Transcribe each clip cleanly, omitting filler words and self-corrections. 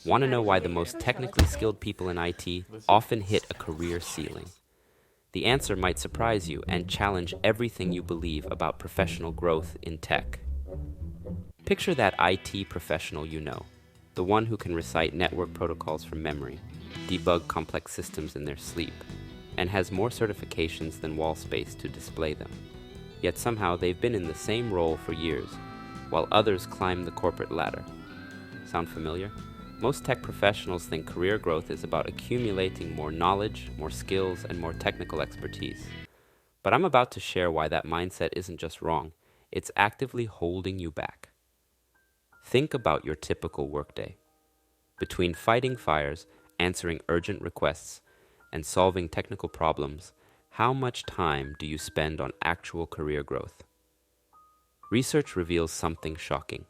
Want to know why the most technically skilled people in IT often hit a career ceiling? The answer might surprise you and challenge everything you believe about professional growth in tech. Picture that IT professional you know, the one who can recite network protocols from memory, debug complex systems in their sleep, and has more certifications than wall space to display them. Yet somehow they've been in the same role for years, while others climb the corporate ladder. Sound familiar? Most tech professionals think career growth is about accumulating more knowledge, more skills, and more technical expertise. But I'm about to share why that mindset isn't just wrong, it's actively holding you back. Think about your typical workday. Between fighting fires, answering urgent requests, and solving technical problems, how much time do you spend on actual career growth? Research reveals something shocking.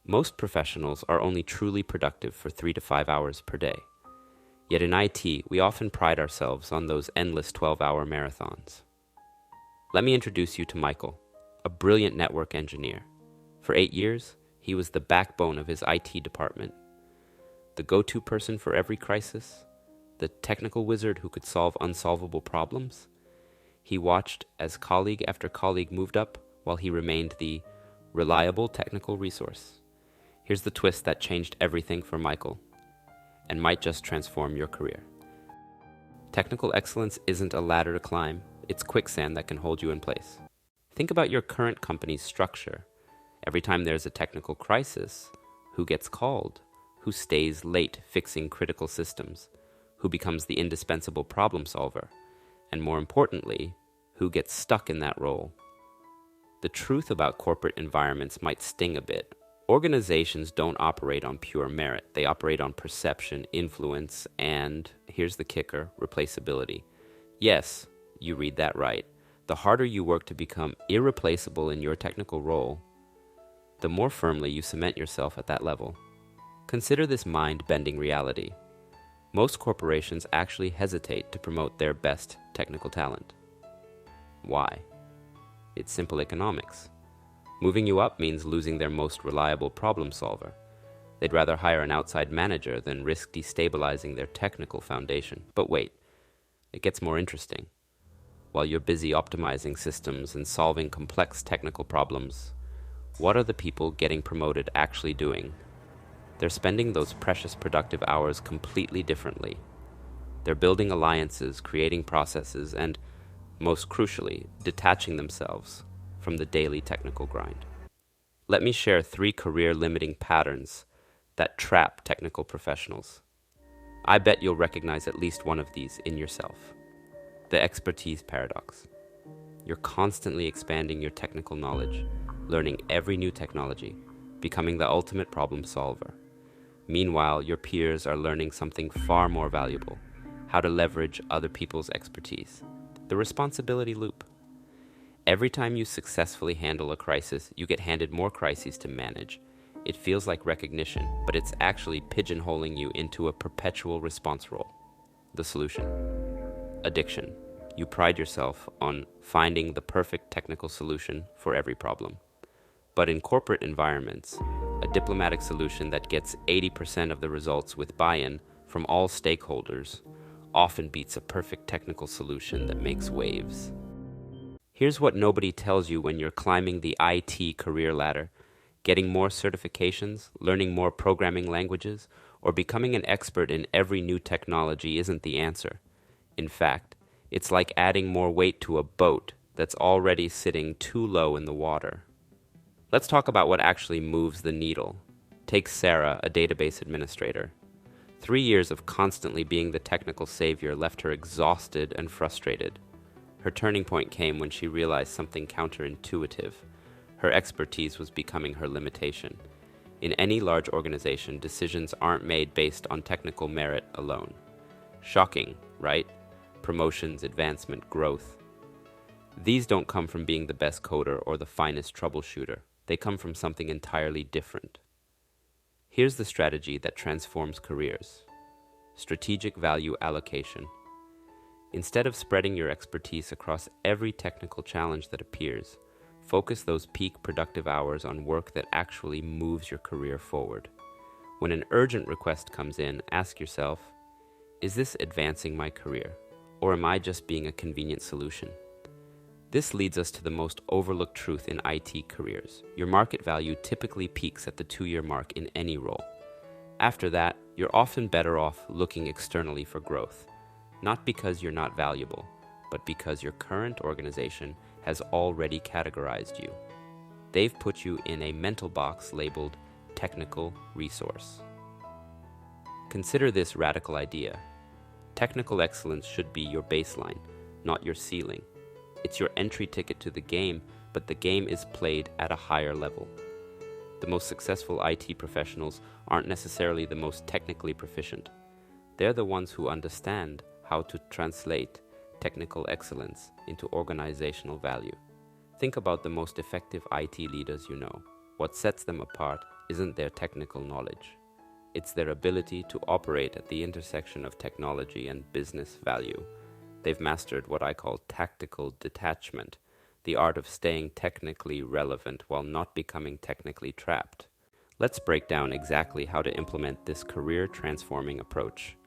Most professionals are only truly productive for 3 to 5 hours per day. Yet in IT, we often pride ourselves on those endless 12-hour marathons. Let me introduce you to Michael, a brilliant network engineer. For 8 years, he was the backbone of his IT department, the go-to person for every crisis, the technical wizard who could solve unsolvable problems. He watched as colleague after colleague moved up while he remained the reliable technical resource. Here's the twist that changed everything for Michael and might just transform your career. Technical excellence isn't a ladder to climb, it's quicksand that can hold you in place. Think about your current company's structure. Every time there's a technical crisis, who gets called? Who stays late fixing critical systems? Who becomes the indispensable problem solver? And more importantly, who gets stuck in that role? The truth about corporate environments might sting a bit. Organizations don't operate on pure merit. They operate on perception, influence, and, here's the kicker, replaceability. Yes, you read that right. The harder you work to become irreplaceable in your technical role, the more firmly you cement yourself at that level. Consider this mind-bending reality. Most corporations actually hesitate to promote their best technical talent. Why? It's simple economics. Moving you up means losing their most reliable problem solver. They'd rather hire an outside manager than risk destabilizing their technical foundation. But wait, it gets more interesting. While you're busy optimizing systems and solving complex technical problems, what are the people getting promoted actually doing? They're spending those precious productive hours completely differently. They're building alliances, creating processes, and, most crucially, detaching themselves from the daily technical grind. Let me share 3 career-limiting patterns that trap technical professionals. I bet you'll recognize at least one of these in yourself. The expertise paradox. You're constantly expanding your technical knowledge, learning every new technology, becoming the ultimate problem solver. Meanwhile, your peers are learning something far more valuable: how to leverage other people's expertise. The responsibility loop. Every time you successfully handle a crisis, you get handed more crises to manage. It feels like recognition, but it's actually pigeonholing you into a perpetual response role. The solution: addiction. You pride yourself on finding the perfect technical solution for every problem. But in corporate environments, a diplomatic solution that gets 80% of the results with buy-in from all stakeholders often beats a perfect technical solution that makes waves. Here's what nobody tells you when you're climbing the IT career ladder. Getting more certifications, learning more programming languages, or becoming an expert in every new technology isn't the answer. In fact, it's like adding more weight to a boat that's already sitting too low in the water. Let's talk about what actually moves the needle. Take Sarah, a database administrator. 3 years of constantly being the technical savior left her exhausted and frustrated. Her turning point came when she realized something counterintuitive. Her expertise was becoming her limitation. In any large organization, decisions aren't made based on technical merit alone. Shocking, right? Promotions, advancement, growth. These don't come from being the best coder or the finest troubleshooter. They come from something entirely different. Here's the strategy that transforms careers: strategic value allocation. Instead of spreading your expertise across every technical challenge that appears, focus those peak productive hours on work that actually moves your career forward. When an urgent request comes in, ask yourself, is this advancing my career, or am I just being a convenient solution? This leads us to the most overlooked truth in IT careers. Your market value typically peaks at the 2-year mark in any role. After that, you're often better off looking externally for growth, not because you're not valuable, but because your current organization has already categorized you. They've put you in a mental box labeled technical resource. Consider this radical idea. Technical excellence should be your baseline, not your ceiling. It's your entry ticket to the game, but the game is played at a higher level. The most successful IT professionals aren't necessarily the most technically proficient. They're the ones who understand how to translate technical excellence into organizational value. Think about the most effective IT leaders you know. What sets them apart isn't their technical knowledge. It's their ability to operate at the intersection of technology and business value. They've mastered what I call tactical detachment, the art of staying technically relevant while not becoming technically trapped. Let's break down exactly how to implement this career-transforming approach.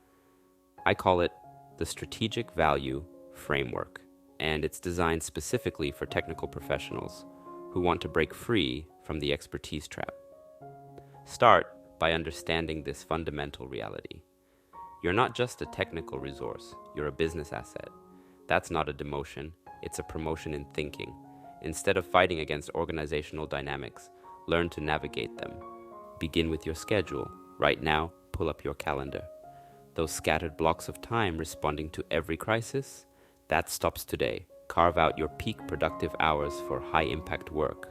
I call it the Strategic Value Framework, and it's designed specifically for technical professionals who want to break free from the expertise trap. Start by understanding this fundamental reality. You're not just a technical resource, you're a business asset. That's not a demotion, it's a promotion in thinking. Instead of fighting against organizational dynamics, learn to navigate them. Begin with your schedule. Right now, pull up your calendar. Those scattered blocks of time responding to every crisis, that stops today. Carve out your peak productive hours for high-impact work.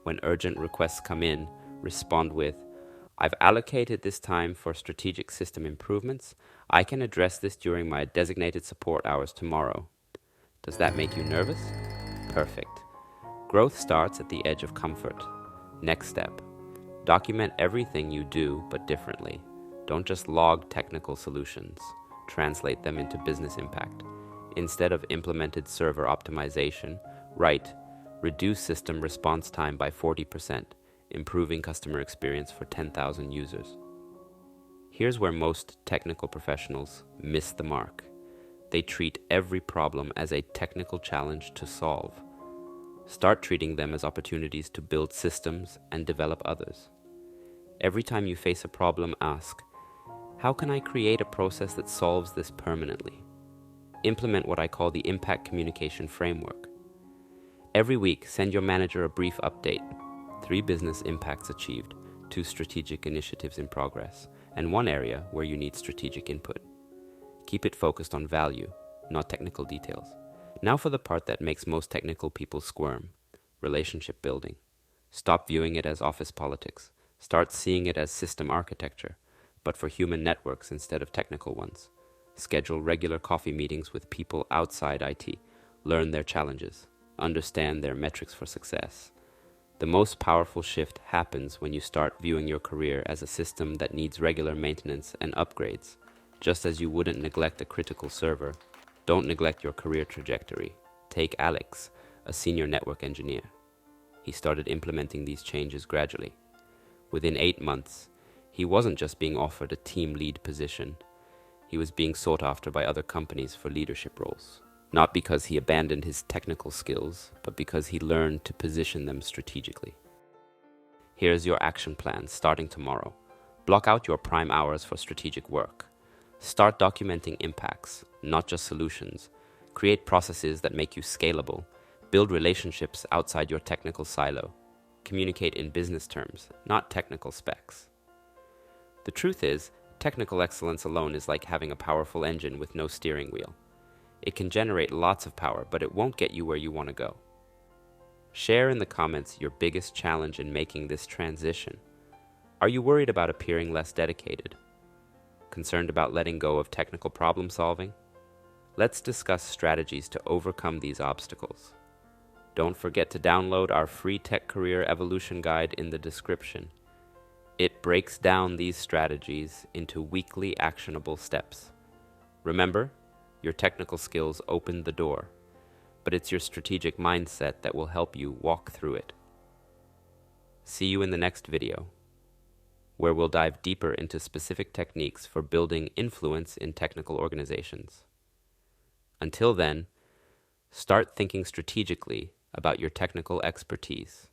When urgent requests come in, respond with, I've allocated this time for strategic system improvements. I can address this during my designated support hours tomorrow. Does that make you nervous? Perfect. Growth starts at the edge of comfort. Next step. Document everything you do, but differently. Don't just log technical solutions. Translate them into business impact. Instead of implemented server optimization, write, reduce system response time by 40%. Improving customer experience for 10,000 users. Here's where most technical professionals miss the mark. They treat every problem as a technical challenge to solve. Start treating them as opportunities to build systems and develop others. Every time you face a problem, ask, how can I create a process that solves this permanently? Implement what I call the impact communication framework. Every week, send your manager a brief update. 3 business impacts achieved, 2 strategic initiatives in progress, and 1 area where you need strategic input. Keep it focused on value, not technical details. Now for the part that makes most technical people squirm, relationship building. Stop viewing it as office politics. Start seeing it as system architecture, but for human networks instead of technical ones. Schedule regular coffee meetings with people outside IT. Learn their challenges. Understand their metrics for success. The most powerful shift happens when you start viewing your career as a system that needs regular maintenance and upgrades. Just as you wouldn't neglect a critical server, don't neglect your career trajectory. Take Alex, a senior network engineer. He started implementing these changes gradually. Within 8 months, he wasn't just being offered a team lead position. He was being sought after by other companies for leadership roles. Not because he abandoned his technical skills, but because he learned to position them strategically. Here's your action plan starting tomorrow. Block out your prime hours for strategic work. Start documenting impacts, not just solutions. Create processes that make you scalable. Build relationships outside your technical silo. Communicate in business terms, not technical specs. The truth is, technical excellence alone is like having a powerful engine with no steering wheel. It can generate lots of power, but it won't get you where you want to go. Share in the comments your biggest challenge in making this transition. Are you worried about appearing less dedicated? Concerned about letting go of technical problem solving? Let's discuss strategies to overcome these obstacles. Don't forget to download our free Tech Career Evolution Guide in the description. It breaks down these strategies into weekly actionable steps. Remember, your technical skills open the door, but it's your strategic mindset that will help you walk through it. See you in the next video. where we'll dive deeper into specific techniques for building influence in technical organizations. Until then, start thinking strategically about your technical expertise.